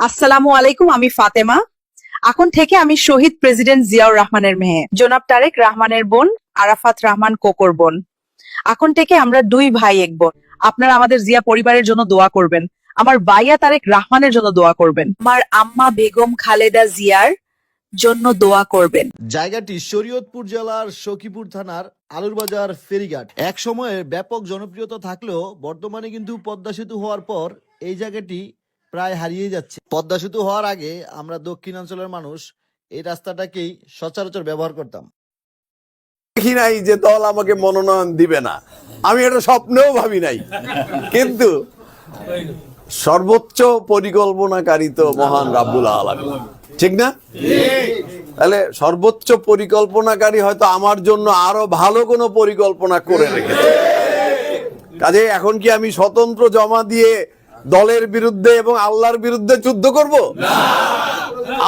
আসসালামু আলাইকুম, আমি ফাতেমা। এখন থেকে আমি শহীদ প্রেসিডেন্ট জিয়াউর রহমানের মেয়ে, জনাব তারেক রহমানের বোন, আরাফাত রহমান কোকর বোন। এখন থেকে আমরা দুই ভাই এক বোন। আপনারা আমাদের জিয়া পরিবারের জন্য দোয়া করবেন, আমার ভাইয়া তারেক রহমানের জন্য দোয়া করবেন, আমার আম্মা বেগম খালেদা জিয়ার জন্য দোয়া করবেন। জায়গাটি শরীয়তপুর জেলার সখীপুর থানার আলুরবাজার ফেরিঘাট। এক সময়ে ব্যাপক জনপ্রিয়তা থাকলেও বর্তমানে কিন্তু পদ্মা সেতু হওয়ার পর এই জায়গাটি প্রায় হারিয়ে যাচ্ছে। পদ্মা সেতু হওয়ার আগে আমরা দক্ষিণাঞ্চলের মানুষ এই রাস্তাটাকেই সচরাচর ব্যবহার করতাম। দেখি নাই যে দল আমাকে মনোনয়ন দিবে না, আমি এটা স্বপ্নেও ভাবি নাই, কিন্তু সর্বোচ্চ পরিকল্পনাকারী তো মহান রাব্বুল আলামিন, ঠিক না? তাহলে সর্বোচ্চ পরিকল্পনাকারী হয়তো আমার জন্য আরো ভালো কোনো পরিকল্পনা করে রেখেছে। কাজে এখন কি আমি স্বতন্ত্র জমা দিয়ে দলের বিরুদ্ধে এবং আল্লাহর বিরুদ্ধে যুদ্ধ করব?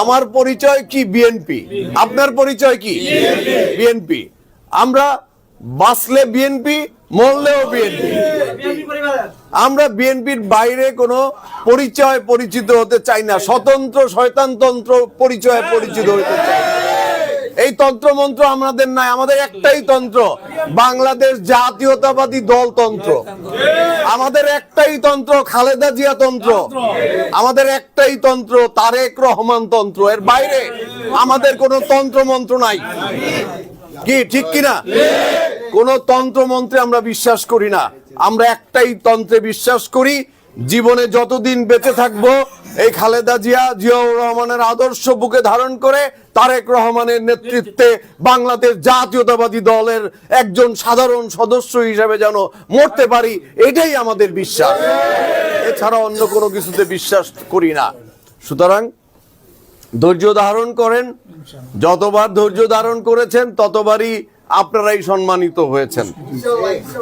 আমার পরিচয় কি? বিএনপি। আপনার পরিচয় কি? বিএনপি। আমরা বাঁচলে বিএনপি, মরলেও বিএনপি। আমরা বিএনপির বাইরে কোনো পরিচয় পরিচিত হতে চাই না, স্বতন্ত্র শয়তানতন্ত্র পরিচয়ে পরিচিত হতে চাই না। এই তন্ত্রমন্ত্র আমাদের নাই, আমাদের একটাই তন্ত্র, বাংলাদেশ জাতীয়তাবাদী দল তন্ত্র। আমাদের একটাই তন্ত্র, খালেদা জিয়া তন্ত্র। আমাদের একটাই তন্ত্র, তারেক রহমান তন্ত্র। এর বাইরে আমাদের কোনো তন্ত্রমন্ত্র নাই। কি ঠিক কিনা? কোন তন্ত্রমন্ত্রে আমরা বিশ্বাস করি না, আমরা একটাই তন্ত্রে বিশ্বাস করি। জীবনে যতদিন বেঁচে থাকবো এই খালেদা জিয়া, জিয়াউর রহমানের আদর্শ বুকে ধারণ করে তারেক রহমানের নেতৃত্বে বাংলাদেশ জাতীয়তাবাদী দলের একজন সাধারণ সদস্য হিসেবে যেন মরতে পারি, এটাই আমাদের বিশ্বাস। এছাড়া অন্য কোনো কিছুতে বিশ্বাস করি না। সুতরাং ধৈর্য ধারণ করেন, যতবার ধৈর্য ধারণ করেছেন ততবারই আপনারাই সম্মানিত হয়েছেন,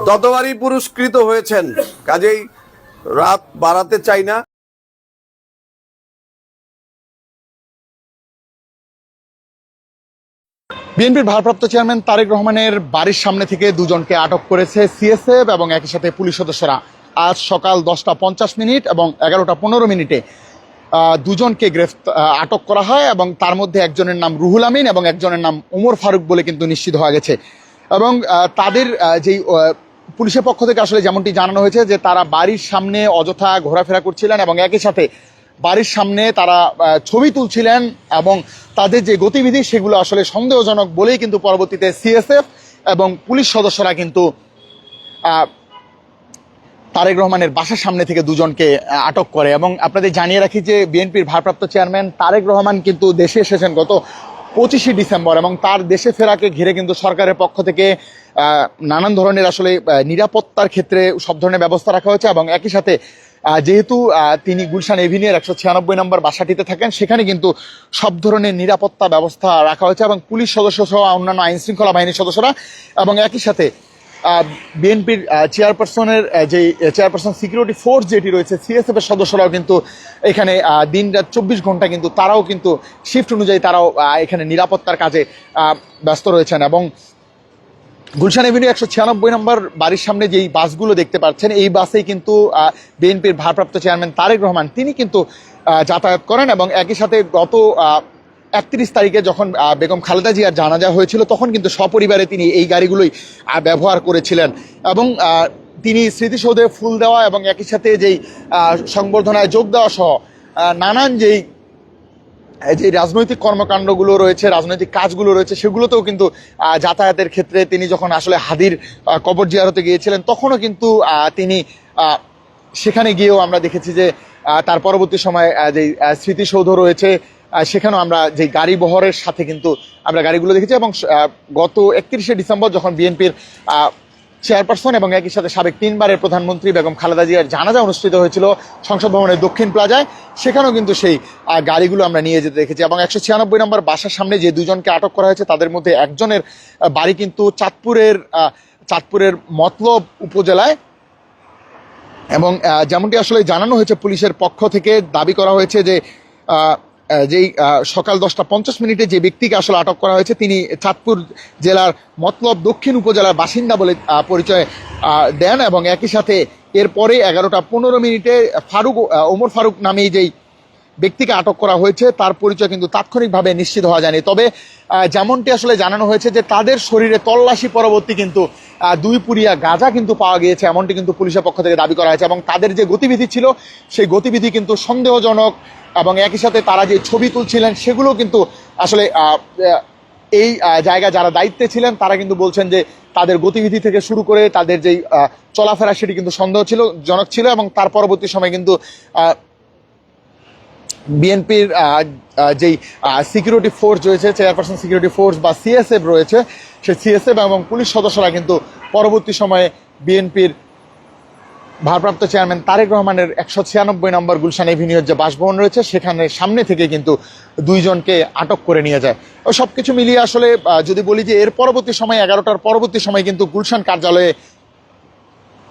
ততবারই পুরস্কৃত হয়েছেন। কাজেই রাত বাড়াতে চাই না। বিএনপির ভারপ্রাপ্ত চেয়ারম্যান তারেক রহমানের বাড়ির সামনে থেকে দুজনকে আটক করেছে সিএসএফ এবং একই সাথে পুলিশ সদস্যরা। আজ সকাল 10:50 এবং 11:15 দুজনকে আটক করা হয় এবং তার মধ্যে একজনের নাম রুহুল আমিন এবং একজনের নাম ওমর ফারুক বলে কিন্তু নিশ্চিত হওয়া গেছে। এবং তাদের যেই পুলিশের পক্ষ থেকে আসলে যেমনটি জানানো হয়েছে যে তারা বাড়ির সামনে অযথা ঘোরাফেরা করছিলেন এবং একই সাথে বাড়ির সামনে তারা ছবি তুলছিলেন এবং তাদের যে গতিবিধি সেগুলো আসলে সন্দেহজনক বলেই কিন্তু পরবর্তীতে সিএসএফ এবং পুলিশ সদস্যরা কিন্তু তারেক রহমানের বাসার সামনে থেকে দুজনকে আটক করে। এবং আপনাদের জানিয়ে রাখি যে বিএনপির ভারপ্রাপ্ত চেয়ারম্যান তারেক রহমান কিন্তু দেশে এসেছেন গত 25 ডিসেম্বর এবং তার দেশে ফেরাকে ঘিরে কিন্তু সরকারের পক্ষ থেকে নানান ধরনের আসলে নিরাপত্তার ক্ষেত্রে সব ধরনের ব্যবস্থা রাখা হয়েছে। এবং একই সাথে যেহেতু তিনি গুলশান এভিনিউর 196 নম্বর বাসাটিতে থাকেন, সেখানে কিন্তু সব ধরনের নিরাপত্তা ব্যবস্থা রাখা হয়েছে এবং পুলিশ সদস্য সহ অন্যান্য আইন শৃঙ্খলা বাহিনীর সদস্যরা এবং একই সাথে বিএনপির চেয়ারপারসনের যে চেয়ারপারসন সিকিউরিটি ফোর্স যেটি রয়েছে সিএসএফ এর সদস্যরাও কিন্তু এখানে দিন রাত 24 ঘন্টা কিন্তু তারাও কিন্তু শিফট অনুযায়ী তারাও এখানে নিরাপত্তার কাজে ব্যস্ত রয়েছেন। এবং গুলশান এভিনিউ 196 নম্বর বাড়ির সামনে যেই বাসগুলো দেখতে পাচ্ছেন, এই বাসেই কিন্তু বিএনপির ভারপ্রাপ্ত চেয়ারম্যান তারেক রহমান তিনি কিন্তু যাতায়াত করেন। এবং একই সাথে গত 31 তারিখে যখন বেগম খালেদা জিয়ার জানাজা হয়েছিল তখন কিন্তু সপরিবারে তিনি এই গাড়িগুলোই ব্যবহার করেছিলেন। এবং তিনি স্মৃতিসৌধে ফুল দেওয়া এবং একই সাথে যেই সংবর্ধনায় যোগ দেওয়া সহ নানান যেই রাজনৈতিক কর্মকাণ্ডগুলো রয়েছে, রাজনৈতিক কাজগুলো রয়েছে, সেগুলোতেও কিন্তু যাতায়াতের ক্ষেত্রে তিনি যখন আসলে হাদির কবর জিয়ারতে গিয়েছিলেন তখনও কিন্তু তিনি সেখানে গিয়েও আমরা দেখেছি যে তার পরবর্তী সময় যে স্মৃতিসৌধ রয়েছে সেখানেও আমরা যে গাড়ি বহরের সাথে কিন্তু আমরা গাড়িগুলো দেখেছি। এবং গত 31 ডিসেম্বর যখন বিএনপির চেয়ারপারসন এবং একই সাথে সাবেক 3 বারের প্রধানমন্ত্রী বেগম খালেদা জিয়ার জানাজা অনুষ্ঠিত হয়েছিল সংসদ ভবনের দক্ষিণ প্লাজায়, সেখানেও কিন্তু সেই গাড়িগুলো আমরা নিয়ে যেতে দেখেছি। এবং 196 নম্বর বাসার সামনে যে দুজনকে আটক করা হয়েছে তাদের মধ্যে একজনের বাড়ি কিন্তু চাঁদপুরের মতলব উপজেলায়। এবং যেমনটি আসলে জানানো হয়েছে পুলিশের পক্ষ থেকে, দাবি করা হয়েছে যে যেই সকাল 10:50 যে ব্যক্তিকে আসলে আটক করা হয়েছে তিনি চাঁদপুর জেলার মতলব দক্ষিণ উপজেলার বাসিন্দা বলে পরিচয় দেন। এবং একই সাথে এরপরে 11:15 ওমর ফারুক নামে যেই ব্যক্তিকে আটক করা হয়েছে তার পরিচয় কিন্তু তাৎক্ষণিকভাবে নিশ্চিত হওয়া যায়নি। তবে যেমনটি আসলে জানানো হয়েছে যে তাদের শরীরে তল্লাশি পরবর্তী কিন্তু 2 পুরিয়া গাঁজা কিন্তু পাওয়া গিয়েছে, এমনটি কিন্তু পুলিশের পক্ষ থেকে দাবি করা হয়েছে। এবং তাদের যে গতিবিধি ছিল সেই গতিবিধি কিন্তু সন্দেহজনক, এবং একই সাথে তারা যে ছবি তুলছিলেন সেগুলো কিন্তু আসলে এই জায়গায় যারা দায়িত্বে ছিলেন তারা কিন্তু বলছেন যে তাদের গতিবিধি থেকে শুরু করে তাদের যেই চলাফেরা সেটি কিন্তু সন্দেহজনক ছিল। এবং তার পরবর্তী সময় কিন্তু বিএনপির যেই সিকিউরিটি ফোর্স রয়েছে, চেয়ারপারসন সিকিউরিটি ফোর্স বা সিএসএফ রয়েছে, সেই সিএসএফ এবং পুলিশ সদস্যরা কিন্তু পরবর্তী সময়ে বিএনপির ভারপ্রাপ্ত চেয়ারম্যান তারেক রহমানের 196 নম্বর গুলশান এভিনিউর যে বাসভবন রয়েছে সেখানে সামনে থেকে কিন্তু 2 জনকে আটক করে নিয়ে যায়। সবকিছু মিলিয়ে আসলে যদি বলি যে এর পরবর্তী সময় 11টার পরবর্তী সময় কিন্তু গুলশান কার্যালয়ে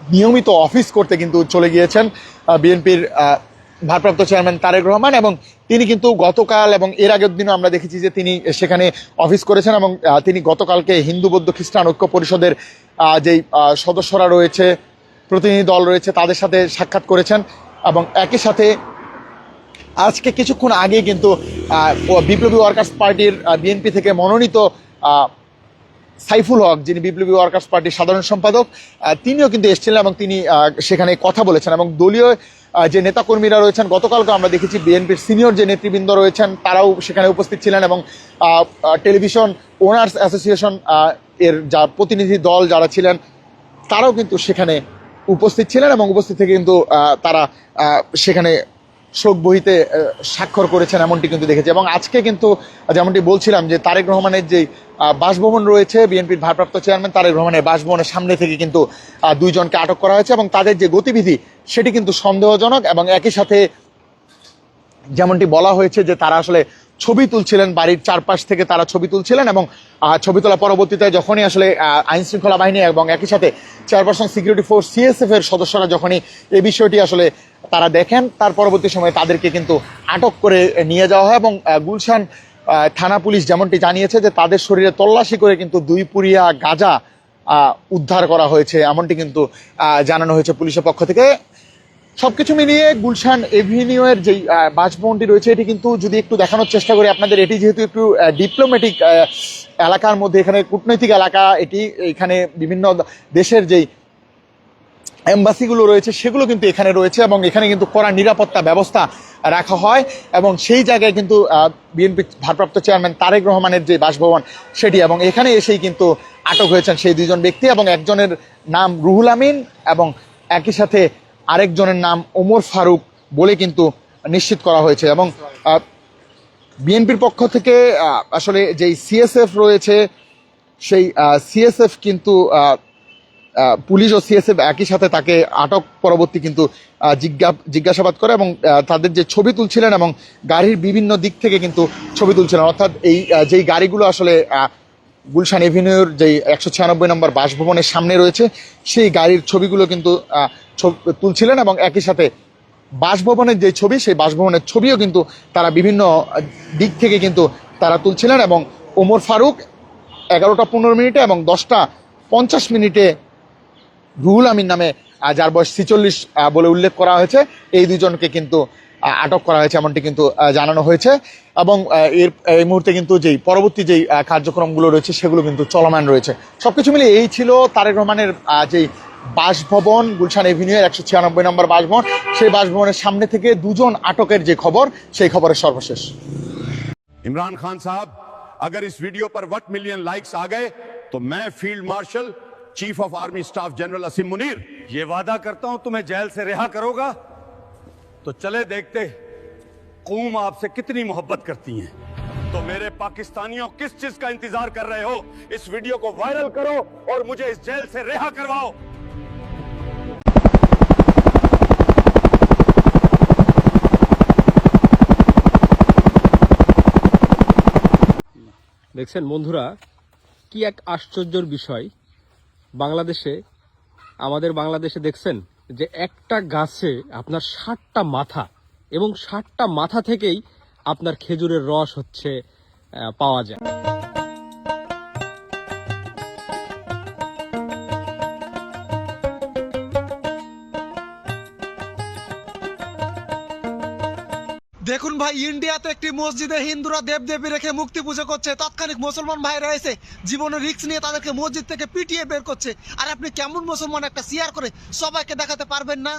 নিয়মিত অফিস করতে কিন্তু চলে গিয়েছেন বিএনপির ভারপ্রাপ্ত চেয়ারম্যান তারেক রহমান। এবং তিনি কিন্তু গতকাল এবং এর আগের দিনও আমরা দেখেছি যে তিনি সেখানে অফিস করেছেন। এবং তিনি গতকালকে হিন্দু বৌদ্ধ খ্রিস্টান ঐক্য পরিষদের যেই সদস্যরা রয়েছে, প্রতিনিধি দল রয়েছে, তাদের সাথে সাক্ষাৎ করেছেন। এবং একই সাথে আজকে কিছুক্ষণ আগে কিন্তু বিপ্লবী ওয়ার্কার্স পার্টির বিএনপি থেকে মনোনীত সাইফুল হক, যিনি বিপ্লবী ওয়ার্কার্স পার্টির সাধারণ সম্পাদক, তিনিও কিন্তু এসেছিলেন এবং তিনি সেখানে কথা বলেছেন। এবং দলীয় যে নেতাকর্মীরা রয়েছেন, গতকালকে আমরা দেখেছি বিএনপির সিনিয়র যে নেতৃবৃন্দ রয়েছেন তারাও সেখানে উপস্থিত ছিলেন। এবং টেলিভিশন ওনার্স অ্যাসোসিয়েশন এর যা প্রতিনিধি দল যারা ছিলেন তারাও কিন্তু সেখানে উপস্থিত ছিলেন এবং উপস্থিত থেকে কিন্তু তারা সেখানে শোক বহিতে স্বাক্ষর করেছেন, এমনটি কিন্তু দেখেছি। এবং আজকে কিন্তু যেমনটি বলছিলাম যে তারেক রহমানের যে বাসভবন রয়েছে, বিএনপির ভারপ্রাপ্ত চেয়ারম্যান তারেক রহমানের বাসভবনের সামনে থেকে কিন্তু 2 জনকে আটক করা হয়েছে। এবং তাদের যে গতিবিধি সেটি কিন্তু সন্দেহজনক। এবং একই সাথে যেমনটি বলা হয়েছে যে তারা আসলে ছবি তুলছিলেন, বাড়ির চারপাশ থেকে তারা ছবি তুলছিলেন। এবং ছবি তোলা পরবর্তীতে যখনই আসলে আইন শৃঙ্খলা বাহিনী এবং একই সাথে চেয়ারপারসন সিকিউরিটি ফোর্স সিএসএফ এর সদস্যরা যখনই এই বিষয়টি আসলে তারা দেখেন, তার পরবর্তী সময়ে তাদেরকে কিন্তু আটক করে নিয়ে যাওয়া হয়। এবং গুলশান থানা পুলিশ যেমনটি জানিয়েছে যে তাদের শরীরে তল্লাশি করে কিন্তু 2 পুরিয়া গাঁজা উদ্ধার করা হয়েছে, এমনটি কিন্তু জানানো হয়েছে পুলিশের পক্ষ থেকে। সবকিছু মিলিয়ে গুলশান এভিনিউয়ের যে বাসভবনটি রয়েছে এটি কিন্তু যদি একটু দেখানোর চেষ্টা করি আপনাদের, এটি যেহেতু একটু ডিপ্লোম্যাটিক এলাকার মধ্যে, এখানে কূটনৈতিক এলাকা, এখানে বিভিন্ন দেশের যেই এম্বাসিগুলো রয়েছে সেগুলো কিন্তু এখানে রয়েছে। এবং এখানে কিন্তু কড়া নিরাপত্তা ব্যবস্থা রাখা হয়। এবং সেই জায়গায় কিন্তু বিএনপি ভারপ্রাপ্ত চেয়ারম্যান তারেক রহমানের যে বাসভবন সেটি, এবং এখানে এসেই কিন্তু আটক হয়েছেন সেই 2 জন ব্যক্তি। এবং একজনের নাম রুহুল আমিন এবং একই সাথে আরেকজনের নাম ওমর ফারুক বলে কিন্তু নিশ্চিত করা হয়েছে। এবং বিএনপির পক্ষ থেকে আসলে যেই সিএসএফ রয়েছে সেই সিএসএফ কিন্তু পুলিশ ও সিএসএফ একই সাথে তাকে আটক পরবর্তী কিন্তু জিজ্ঞাসাবাদ করে এবং তাদের যে ছবি তুলছিলেন এবং গাড়ির বিভিন্ন দিক থেকে কিন্তু ছবি তুলছিলেন। অর্থাৎ এই যেই গাড়িগুলো আসলে গুলশান এভিনিউর যেই 196 নম্বর বাসভবনের সামনে রয়েছে সেই গাড়ির ছবিগুলো কিন্তু তুলছিলেন। এবং একই সাথে বাসভবনের যে ছবি, সেই বাসভবনের ছবিও কিন্তু তারা বিভিন্ন দিক থেকে কিন্তু তারা তুলছিলেন। এবং ওমর ফারুক 11টা 15 মিনিটে এবং 10টা 50 মিনিটে রুহুল আমিন নামে, যার বয়স 46 বলে উল্লেখ করা হয়েছে, এই 2 জনকে কিন্তু আটক করা হয়েছে, এমনটি কিন্তু জানানো হয়েছে। এবং এই মুহূর্তে কিন্তু যেই পরবর্তী যেই কার্যক্রমগুলো রয়েছে সেগুলো কিন্তু চলমান রয়েছে। সবকিছু মিলে এই ছিল তারেক রহমানের যেই বাসভবন, গুলশান এভিনিউয়ের 196 নম্বর বাসভবন, সেই বাসভবনের সামনে থেকে 2 জন আটকের যে খবর, সেই খবরের সর্বশেষ। इमरान खान साहब, अगर इस वीडियो पर 1 मिलियन लाइक्स आ गए तो मैं field marshal chief of army staff general Asim Munir ये वादा करता हूं तुम्हें जेल से रिहा करोगा। तो चले देखते कौम आपसे कितनी मोहब्बत करती है। तो मेरे पाकिस्तानियों, किस चीज का इंतजार कर रहे हो? इस वीडियो को वायरल करो और मुझे इस जेल से रिहा करवाओ। দেখছেন বন্ধুরা, কি এক আশ্চর্যের বিষয়। আমাদের বাংলাদেশে দেখছেন যে একটা গাছে আপনার 60টা মাথা, এবং 60টা মাথা থেকেই আপনার খেজুরের রস পাওয়া যায়। দেখুন ভাই, ইন্ডিয়াতে একটি মসজিদে হিন্দুরা দেবদেবী রেখে মূর্তি পুজো করছে, তৎক্ষণিক মুসলমান ভাইরা এসে জীবনের রিস্ক নিয়ে তাদেরকে মসজিদ থেকে পিটিয়ে বের করছে। আর আপনি কেমন মুসলমান একটা শেয়ার করে সবাইকে দেখাতে পারবেন না?